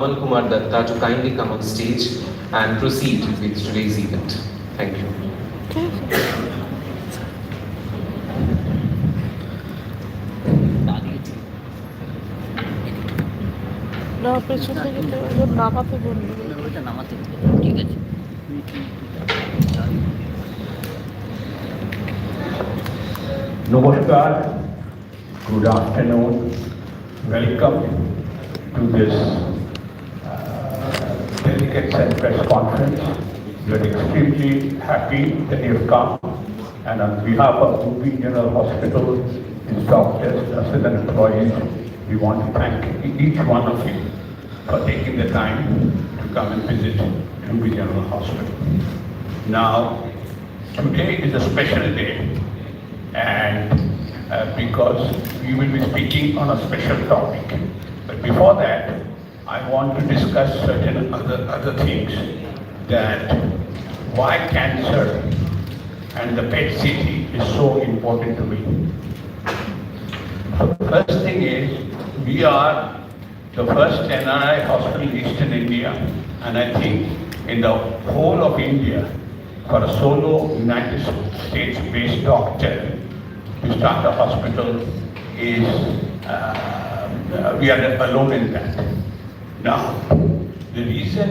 Aman Kumar Datta to kindly come on stage and proceed with today's event. Thank you. না পেছন থেকে তো নামাতে বললো ওইটা নামাতে ঠিক আছে Namaskar, good afternoon, welcome to this delegates and press conference. We are extremely happy that you have come, and on behalf of UP General Hospital, its doctors, nurses and employees, we want to thank each one of you for taking the time to come and visit UP General Hospital. Now, today is a special day, and because we will be speaking on a special topic. But before that, I want to discuss certain other things, that why cancer and the PET CT is so important to me. The first thing is, we are the first NRI hospital in Eastern India, and I think in the whole of India, for a solo United States-based doctor to start a hospital is, we are alone in that. Now, the reason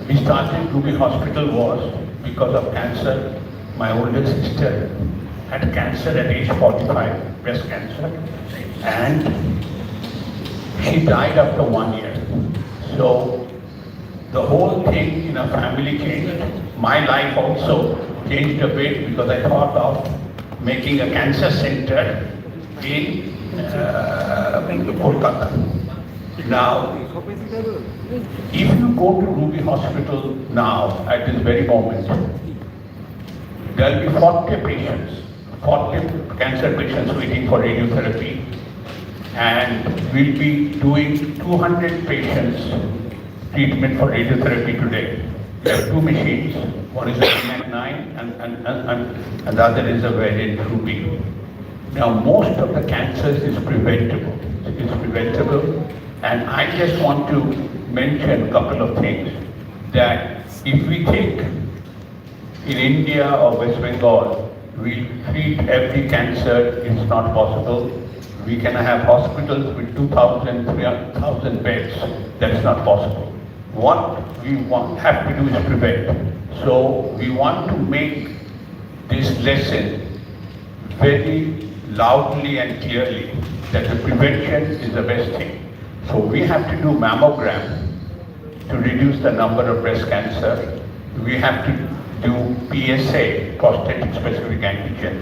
we started Ruby Hospital was because of cancer. My older sister had cancer at age 45, breast cancer, and she died after 1 year. So the whole thing in our family changed. My life also changed a bit because I thought of making a cancer center in Kolkata. Now, if you go to Ruby Hospital now, at this very moment, there will be 40 patients, 40 cancer patients waiting for radiotherapy, and we'll be doing 200 patients treatment for radiotherapy today. There are two machines. One is a M9 and the other is a variant Ruby. Now, most of the cancers is preventable. It's preventable, and I just want to mention a couple of things. That if we think in India or West Bengal, we treat every cancer, it's not possible. We can have hospitals with 2,000, 3,000 beds. That's not possible. What we have to do is prevent. So we want to make this lesson very loudly and clearly that the prevention is the best thing. So we have to do mammogram to reduce the number of breast cancer. We have to do PSA, prostate specific antigen,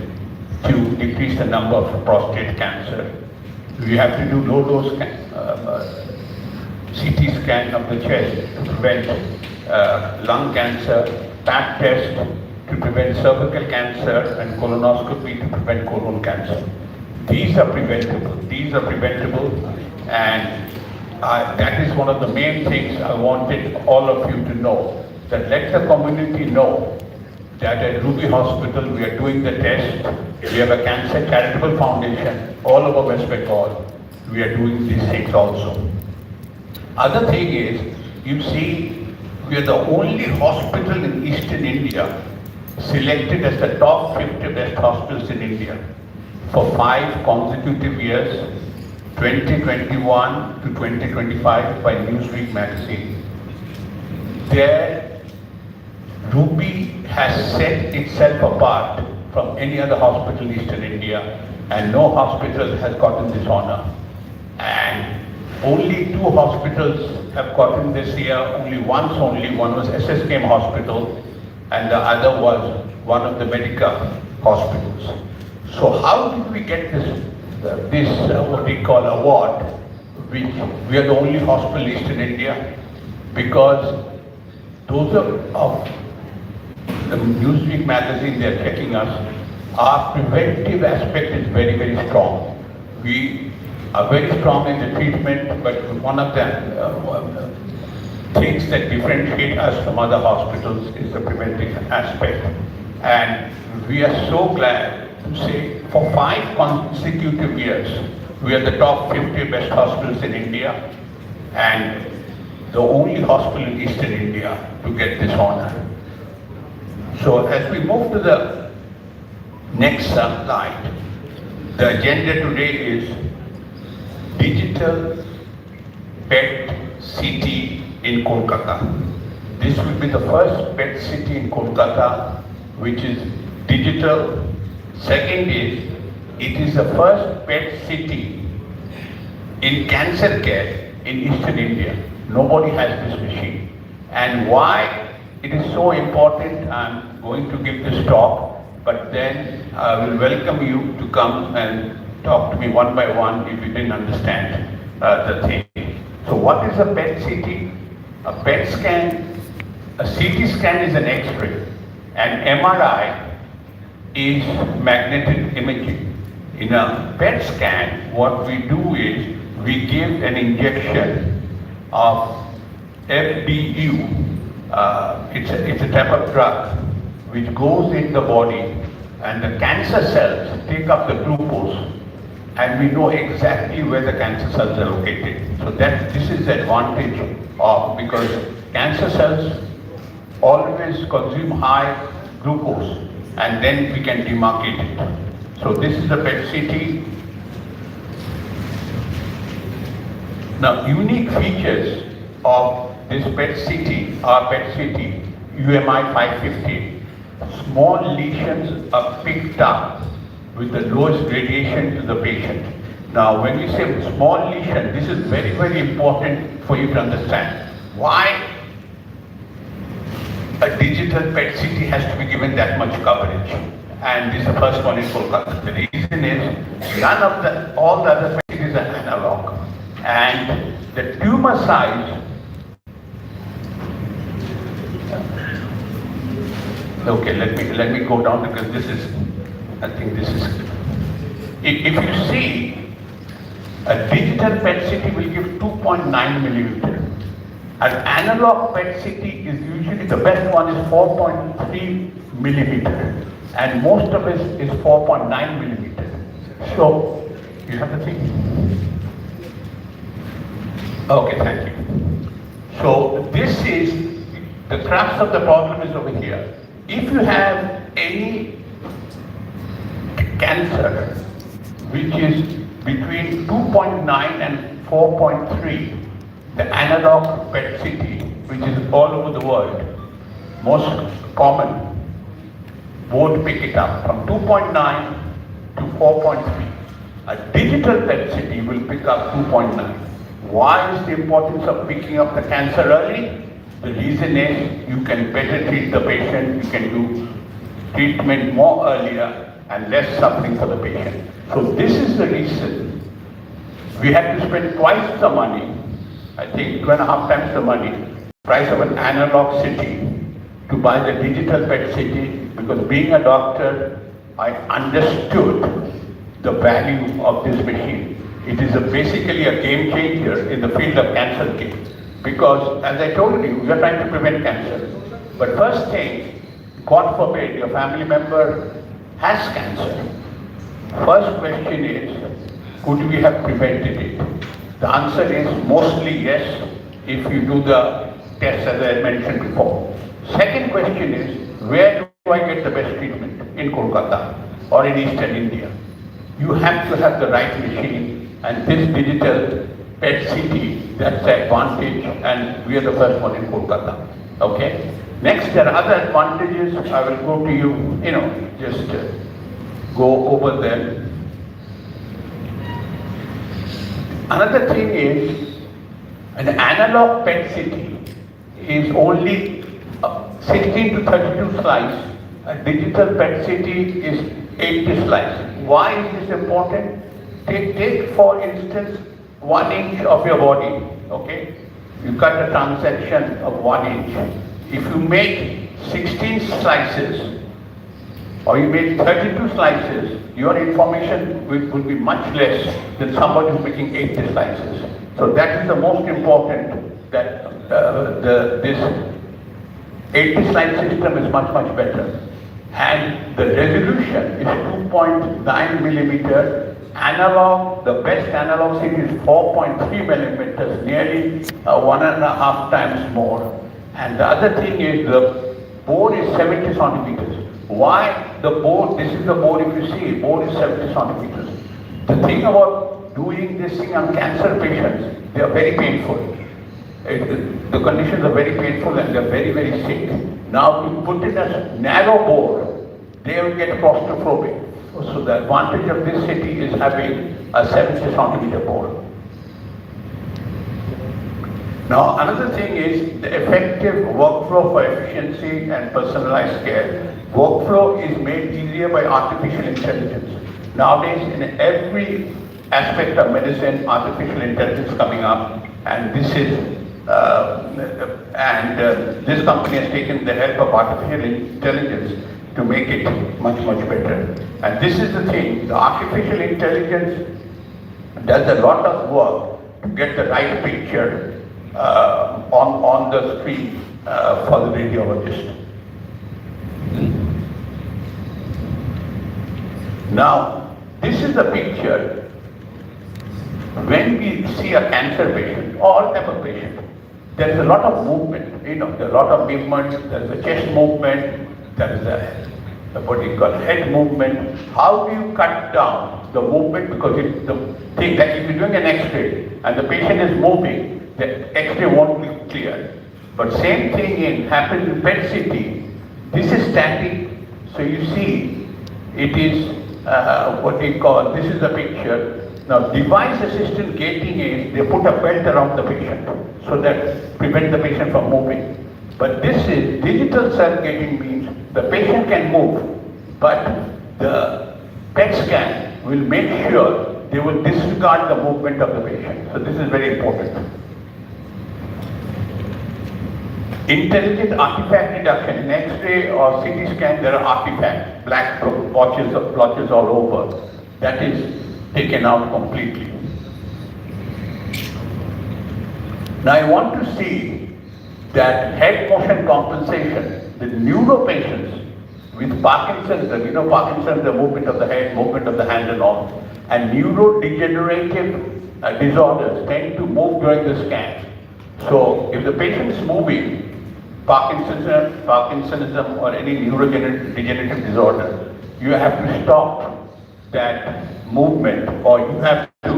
to decrease the number of prostate cancer. We have to do low dose CT scan of the chest to prevent lung cancer, Pap test to prevent cervical cancer, and colonoscopy to prevent colon cancer. These are preventable. These are preventable, and that is one of the main things I wanted all of you to know. That let the community know that at Ruby Hospital we are doing the test. We have a cancer charitable foundation all over West Bengal. We are doing these things also. Other thing is, you see, we are the only hospital in Eastern India selected as the top 50 best hospitals in India for 5 consecutive years, 2021 to 2025 by Newsweek magazine. There, Ruby has set itself apart from any other hospital in Eastern India, and no hospital has gotten this honor. And only 2 hospitals have gotten this year, only one was SSKM Hospital, and the other was one of the Medica hospitals. So how did we get this what we call award, which we are the only hospital in Eastern India? Because those of the Newsweek magazine, they are checking us. Our preventive aspect is very, very strong. We are very strong in the treatment, but one of the things that differentiate us from other hospitals is the preventive aspect. And we are so glad to say for 5 consecutive years, we are the top 50 best hospitals in India. And the only hospital in Eastern India to get this honor. So as we move to the next slide, the agenda today is digital PET CT in Kolkata. This will be the first PET CT in Kolkata which is digital. Second is, it is the first PET CT in cancer care in Eastern India. Nobody has this machine. And why it is so important, I'm going to give this talk, but then I will welcome you to come and talk to me one by one if you didn't understand the thing. So what is a PET CT? A PET scan, a CT scan is an X-ray, and MRI is magnetic imaging. In a PET scan, what we do is we give an injection of FDU. It's a type of drug which goes in the body, and the cancer cells take up the glucose, and we know exactly where the cancer cells are located. So this is the advantage of, because cancer cells always consume high glucose, and then we can demarcate it. So this is the PET CT. Now, unique features of this PET CT are PET CT UMI 550. Small lesions are picked up with the lowest radiation to the patient. Now, when we say small lesion, this is very, very important for you to understand. Why a digital PET CT has to be given that much coverage? And this is the first one in Kolkata. The reason is all the other PET CTs are analog. And the tumor size, okay, let me go down, because this is, I think this is, if you see, a digital PET CT will give 2.9 millimeter. An analog PET CT is usually, the best one is 4.3 millimeter, and most of it is 4.9 millimeter. So, you have the thing. Okay, thank you. So, this is, the crux of the problem is over here. If you have any cancer which is between 2.9 and 4.3, the analog PET CT, which is all over the world, most common, won't pick it up. From 2.9 to 4.3, a digital PET CT will pick up 2.9. Why is the importance of picking up the cancer early? The reason is you can better treat the patient, you can do treatment more earlier and less suffering for the patient. So this is the reason we had to spend twice the money, I think 2.5 times the money, price of an analog CT to buy the digital PET CT, because being a doctor, I understood the value of this machine. It is basically a game changer in the field of cancer care. Because, as I told you, we are trying to prevent cancer. But first thing, God forbid, your family member has cancer. First question is, could we have prevented it? The answer is mostly yes, if you do the test as I mentioned before. Second question is, where do I get the best treatment? In Kolkata or in Eastern India? You have to have the right machine, and this digital PET CT, that's the advantage, and we are the first one in Kolkata. Okay? Next, there are other advantages. I will go to you, just go over them. Another thing is, an analog PET CT is only 16 to 32 slices. A digital PET CT is 80 slices. Why is this important? Take for instance, 1 inch of your body, okay? You cut a transection of 1 inch. If you make 16 slices, or you make 32 slices, your information will be much less than somebody who's making 80 slices. So that is the most important, that this 80 slice system is much, much better. And the resolution is 2.9 millimeter, analog, the best analog CT is 4.3 millimeters, nearly 1.5 times more. And the other thing is the bore is 70 centimeters. Why the bore? This is the bore. If you see, bore is 70 centimeters. The thing about doing this thing on cancer patients, they are very painful. The conditions are very painful and they are very, very sick. Now, to put it as narrow bore, they will get claustrophobic. So the advantage of this city is having a 70 centimeter bore. Now, another thing is the effective workflow for efficiency and personalized care. Workflow is made easier by artificial intelligence. Nowadays, in every aspect of medicine, artificial intelligence is coming up, and this is this company has taken the help of artificial intelligence to make it much, much better. And this is the thing, the artificial intelligence does a lot of work to get the right picture on the screen for the radiologist. Now, this is the picture when we see a cancer patient or type of patient. There is a lot of movement, there are a lot of movement, there is a chest movement, there is a what you call head movement. How do you cut down the movement? Because it's the thing that if you're doing an X-ray and the patient is moving, the X-ray won't be clear. But same thing happens in PET CT. This is static, so you see it is what we call, this is the picture. Now, device-assisted gating is they put a belt around the patient so that prevent the patient from moving. But this is digital cell gating means the patient can move, but the PET scan will make sure they will disregard the movement of the patient. So this is very important. Intelligent artifact reduction. In X-ray or CT scan, there are artifacts, black blotches all over. That is taken out completely. Now I want to see that head motion compensation, the neuro patients with Parkinson's, Parkinson's, the movement of the head, movement of the hand and all, and neurodegenerative disorders tend to move during the scan. So if the patient is moving, Parkinsonism or any neurodegenerative disorder, you have to stop that movement, or you have to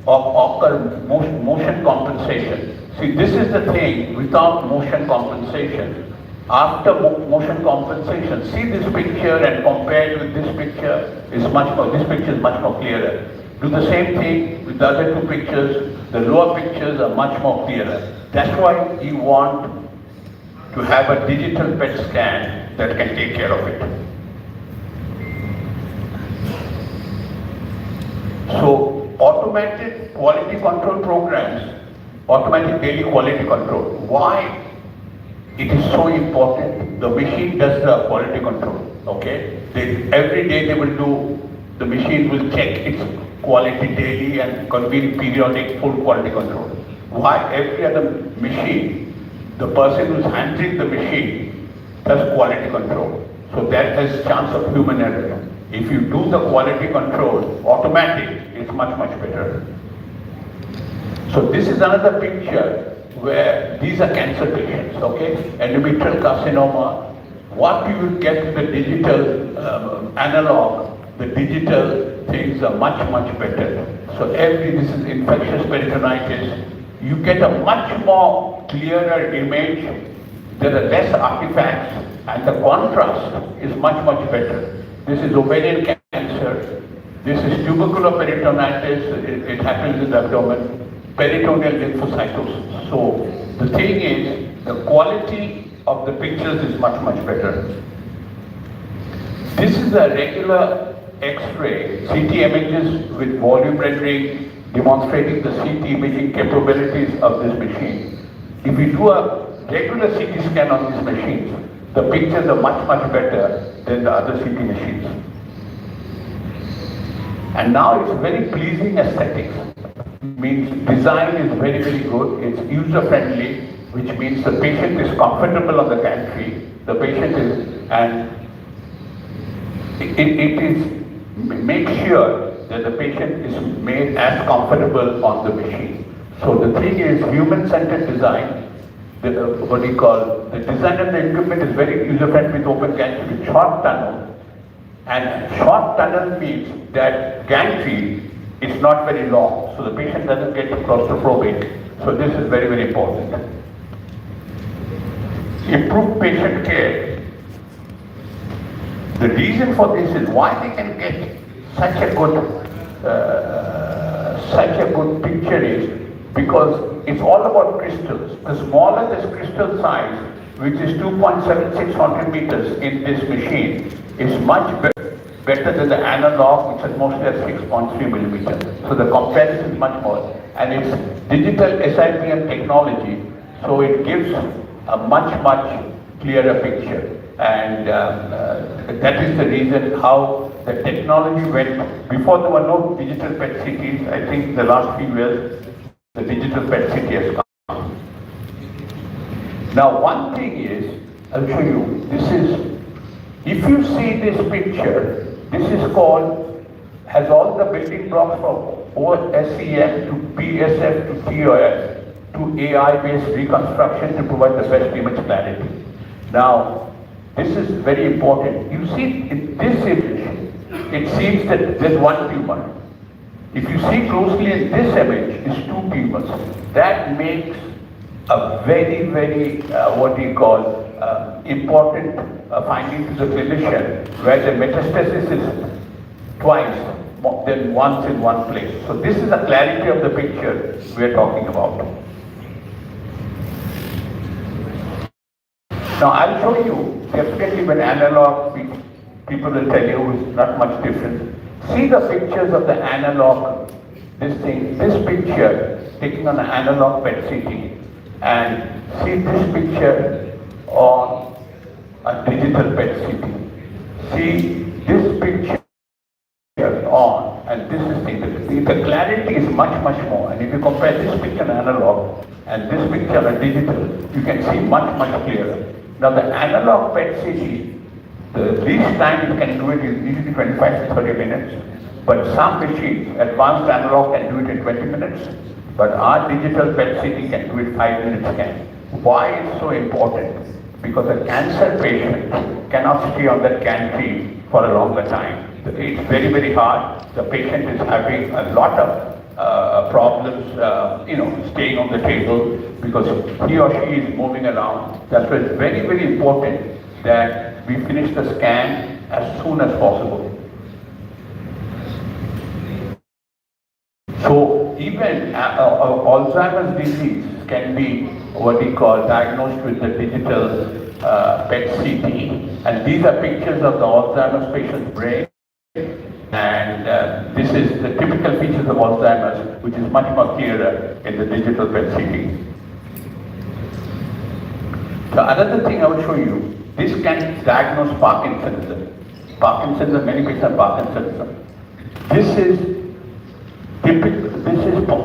occur motion compensation. See, this is the thing, without motion compensation. After motion compensation, see this picture and compare it with this picture, is much more, this picture is much more clearer. Do the same thing with the other two pictures, the lower pictures are much more clearer. That's why you want to have a digital PET scan that can take care of it. So, automated quality control programs, automatic daily quality control. Why it is so important? The machine does the quality control, okay? Every day they will do, the machine will check its quality daily and convene periodic full quality control. Why? Every other machine, the person who is handling the machine does quality control. So that has chance of human error. If you do the quality control automatic, it's much, much better. So this is another picture where these are cancer patients, okay? Endometrial carcinoma, what you will get with the digital analog, the digital things are much, much better. So this is infectious peritonitis, you get a much more clearer image, there are less artifacts, and the contrast is much, much better. This is ovarian cancer, this is tubercular peritonitis, it happens in the abdomen, peritoneal lymphocytosis. So the thing is, the quality of the pictures is much, much better. This is a regular X-ray, CT images with volume rendering, demonstrating the CT imaging capabilities of this machine. If we do a regular CT scan on these machines, the pictures are much, much better than the other CT machines. And now it's very pleasing aesthetics. Means design is very, very good. It's user-friendly, which means the patient is comfortable on the gantry. The patient is, and it is, make sure that the patient is made as comfortable on the machine. So the thing is human-centered design. The design of the equipment is very user-friendly with open gantry with short tunnel. And short tunnel means that gantry is not very long, so the patient doesn't get claustrophobic. So this is very, very important. Improve patient care. The reason for this is why they can get such a good picture is because it's all about crystals. The smaller this crystal size, which is 2.76 centimeters in this machine, is much better than the analog, which is mostly at 6.3 millimeters. So the comparison is much more. And it's digital SIPM technology, so it gives a much clearer picture. And that is the reason how the technology went. Before there were no digital PET CTs, I think the last few years, the digital PET CT has come. Now one thing is, I'll show you, this is, if you see this picture, this is called, has all the building blocks from OSEM to PSF to TOS to AI-based reconstruction to provide the best image clarity. Now, this is very important. You see in this image, it seems that there's one tumor. If you see closely in this image, it's two tumors. That makes a very, important finding to the clinician, where the metastasis is twice more than once in one place. So this is the clarity of the picture we are talking about. Now I'll show you, definitely when analog, people will tell you it's not much different. See the pictures of the analog, this picture taken on an analog PET CT, and see this picture on a digital PET CT. See this picture on, and this is the clarity is much more. And if you compare this picture on analog and this picture on a digital, you can see much clearer. Now the analog PET CT, the least time it can do it is usually 25 to 30 minutes. But some machines, advanced analog, can do it in 20 minutes. But our digital PET CT can do it 5 minutes scan. Why it's so important? Because a cancer patient cannot stay on that gantry for a longer time. It's very hard. The patient is having a lot of problems, staying on the table because he or she is moving around. That's why it's very important that we finish the scan as soon as possible. So even Alzheimer's disease can be diagnosed with the digital PET CT. And these are pictures of the Alzheimer's patient's brain. And this is the typical features of Alzheimer's, which is much more clearer in the digital PET CT. So another thing I will show you, this can diagnose Parkinsonism. Parkinsonism, many patients have Parkinsonism. This is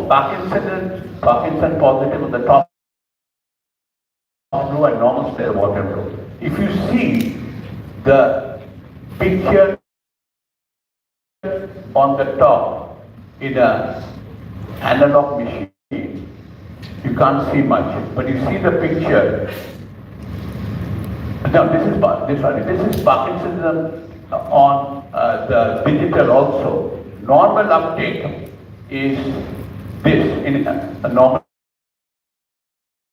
Parkinson positive on the top row and normal square bottom row. If you see the picture on the top in an analog machine, you can't see much. But you see the picture. Now this is Parkinsonism on the digital also. Normal uptake is this in a normal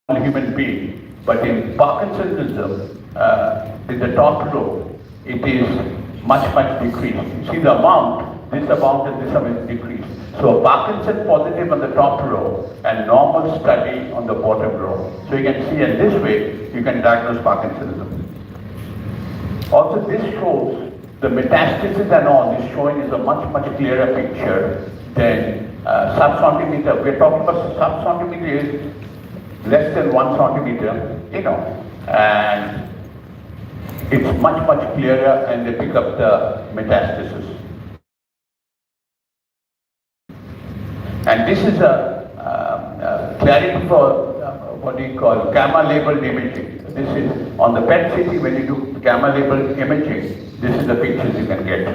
human being, but in Parkinsonism, in the top row, it is much decreased. You see the amount, this amount and this amount is decreased. So Parkinson positive on the top row and normal study on the bottom row. So you can see in this way, you can diagnose Parkinsonism. Also this shows the metastasis and all is showing is a much clearer picture than sub-centimeter. We're talking about sub-centimeter is less than 1 centimeter, and it's much clearer and they pick up the metastasis. And this is a clarity for gamma labeled imaging. This is on the PET CT when you do gamma labeled imaging, this is the pictures you can get.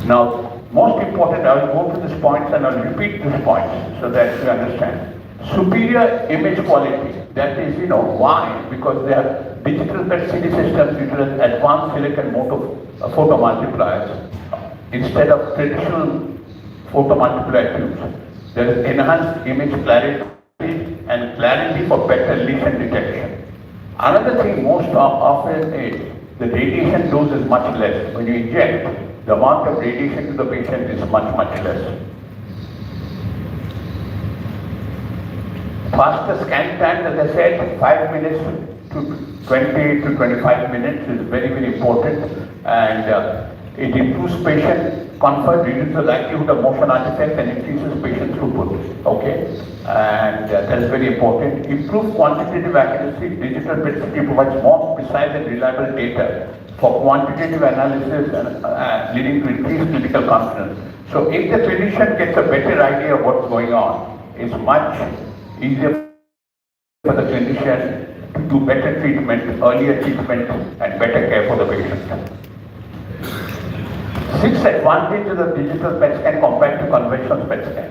Now, most important, I will go to these points and I will repeat these points so that you understand. Superior image quality, that is, why? Because they have digital PET-CT systems utilize advanced silicon photomultipliers instead of traditional photomultiplier tubes. There is enhanced image clarity and clarity for better lesion detection. Another thing most often is the radiation dose is much less. When you inject, the amount of radiation to the patient is much less. Faster scan time, as I said, 5 minutes to 20 to 25 minutes is very important, and it improves patient comfort, reduces the likelihood of motion artifacts, and increases patient throughput. Okay, and that is very important. Improved quantitative accuracy. Digital PET-CT provides more precise and reliable data for quantitative analysis and leading to increased clinical confidence. So, if the clinician gets a better idea of what's going on, it's much easier for the clinician to do better treatment, earlier treatment, and better care for the patient. 6 advantages of digital PET scan compared to conventional PET scan.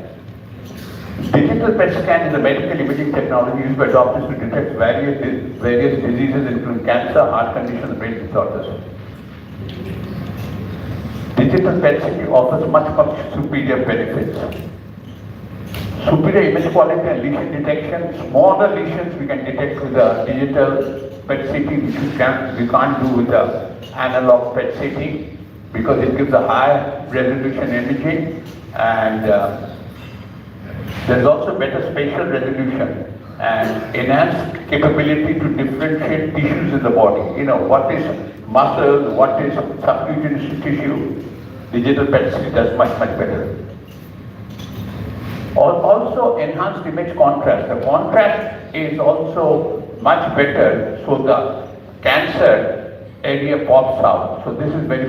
Digital PET scan is a medical imaging technology used by doctors to detect various diseases including cancer, heart conditions, brain disorders. Digital PET-CT offers much superior benefits. Superior image quality and lesion detection. Smaller lesions we can detect with the digital PET-CT, which we can't do with the analog PET-CT, because it gives a high resolution imaging, and there's also better spatial resolution and enhanced capability to differentiate tissues in the body. What is muscle, what is subcutaneous tissue. Digital PET-CT does much better. Also enhanced image contrast. The contrast is also much better, so the cancer area pops out. So this is very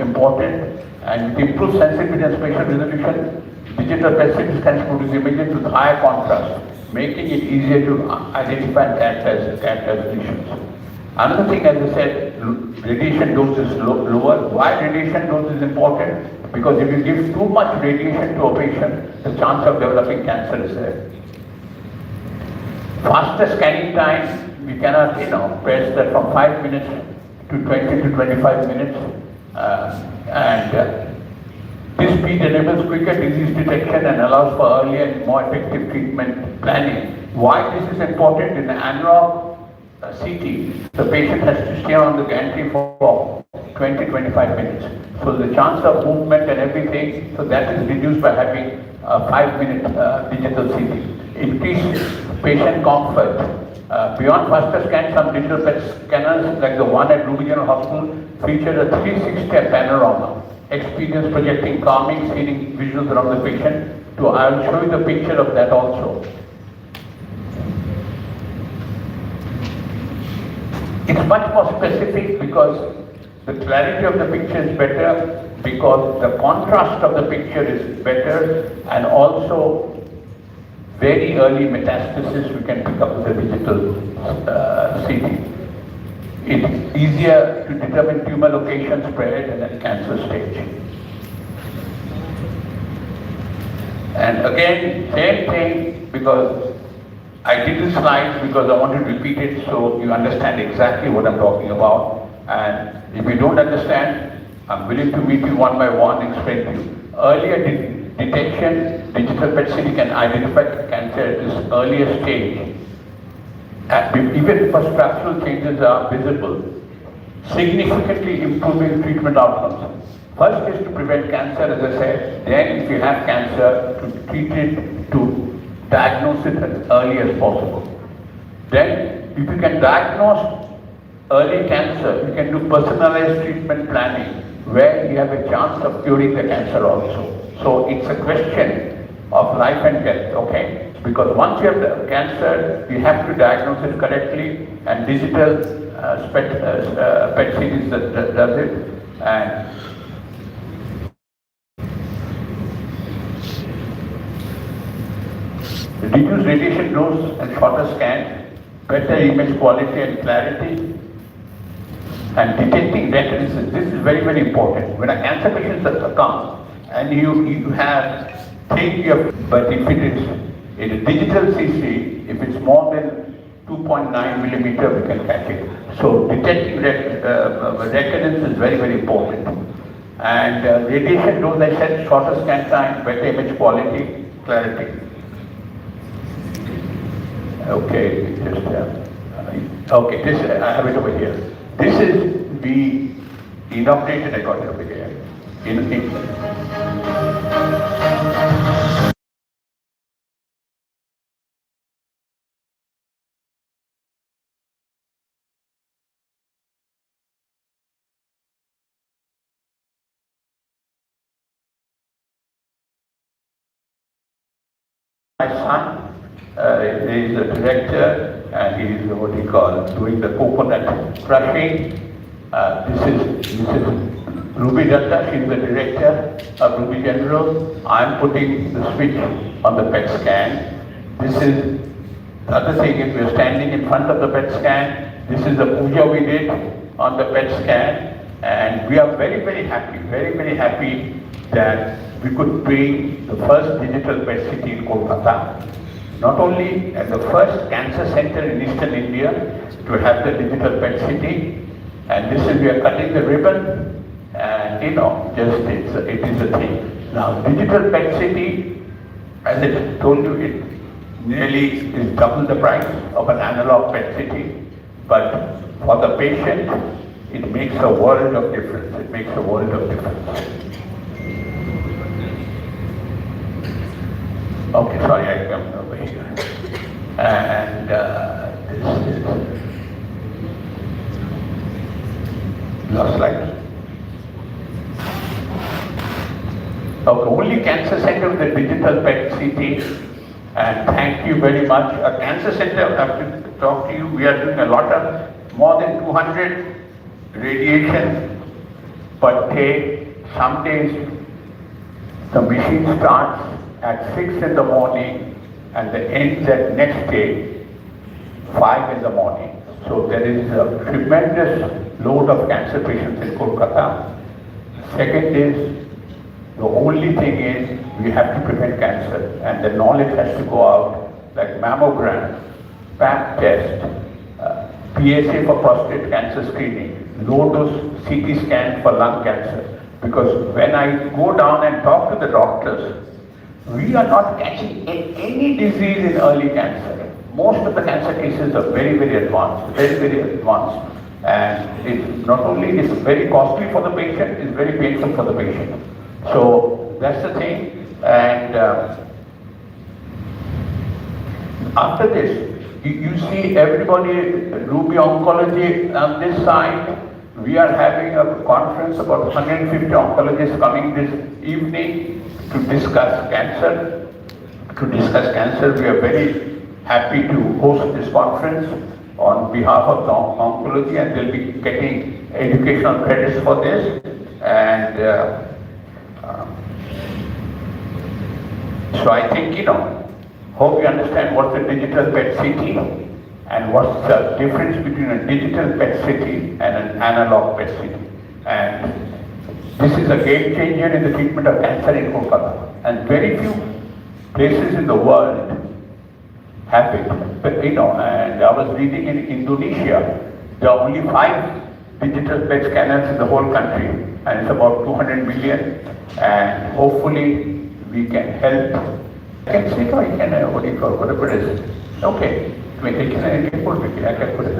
important, and it improves sensitivity and spatial resolution. Digital PET-CT scans produce images with higher contrast, making it easier to identify and characterize lesions. Another thing, as I said, radiation dose is lower. Why radiation dose is important? Because if you give too much radiation to a patient, the chance of developing cancer is there. Faster scanning time, we cannot, press that from 5 minutes to 20 to 25 minutes, and this speed enables quicker disease detection and allows for earlier and more effective treatment planning. Why this is important? In the analog CT, the patient has to stay on the gantry for 20-25 minutes. So the chance of movement and everything, so that is reduced by having a 5-minute digital CT. Increased patient comfort. Beyond faster scan, some digital PET scanners like the one at Ruby General Hospital feature a 360 panorama experience, projecting calming, scenic visuals around the patient. So I will show you the picture of that also. It's much more specific because the clarity of the picture is better, because the contrast of the picture is better, and also very early metastasis we can pick up with the digital CT. It's easier to determine tumor location, spread, and then cancer stage. And again, same thing, because I did this slide because I want to repeat it so you understand exactly what I'm talking about. And if you don't understand, I'm willing to meet you one by one and explain to you. Earlier detection, digital PET-CT can identify cancer at this earlier stage. Even if structural changes are visible, significantly improving treatment outcomes. First is to prevent cancer, as I said. Then, if you have cancer, to treat it, to diagnose it as early as possible. Then, if you can diagnose early cancer, you can do personalized treatment planning, where you have a chance of curing the cancer also. So it's a question of life and death, okay? Because once you have the cancer, you have to diagnose it correctly, and digital PET-CT does it. And reduce radiation dose and shorter scan, better image quality and clarity, and detecting recurrences. This is very important. When a cancer patient comes and you have think of, but if it is in a digital CC, if it's more than 2.9 millimeter, we can catch it. So detecting recurrence is very, very important. And radiation dose, I said, shorter scan time, better image quality, clarity. Okay, just okay. This I have it over here. This is the inaugurated. I got it over here. My son is a director and he is what he call doing the coconut crushing. This is Ruby Datta, she is the director of Ruby General. I am putting the switch on the PET scan. This is the other thing is we are standing in front of the PET scan. This is the puja we did on the PET scan, and we are very, very happy that we could bring the first digital PET CT in Kolkata. Not only at the first cancer center in Eastern India to have the digital PET CT, and this is we are cutting the ribbon, and just it is a thing. Now digital PET CT, as I told you, it nearly is double the price of an analog PET CT, but for the patient, it makes a world of difference. It makes a world of difference. Okay, sorry, I come over here. And this is last slide. Okay, only cancer center with the digital PET CT. And thank you very much. A cancer center, I have to talk to you. We are doing a lot of more than 200 radiation per day. Some days the machine starts at 6 in the morning and the ends at next day 5 in the morning. So there is a tremendous load of cancer patients in Kolkata. Second is, the only thing is we have to prevent cancer, and the knowledge has to go out, like mammogram, pap test, PSA for prostate cancer screening, low dose CT scan for lung cancer. Because when I go down and talk to the doctors, we are not catching any disease in early cancer. Most of the cancer cases are very, very advanced, and it not only is very costly for the patient, it's very painful for the patient. So that's the thing. And after this, you see everybody, Ruby Oncology on this side. We are having a conference, about 150 oncologists coming this evening to discuss cancer. We are very happy to host this conference on behalf of the oncology, and they'll be getting educational credits for this. And so I think, hope you understand what's the digital PET CT and what's the difference between a digital PET CT and an analog PET CT. And this is a game changer in the treatment of cancer in Kolkata. And very few places in the world have it. But, and I was reading in Indonesia, there are only 5 digital PET scanners in the whole country, and it's about 200 million. And hopefully we can help. I can say, what do you call, whatever it is. Okay, I can put it.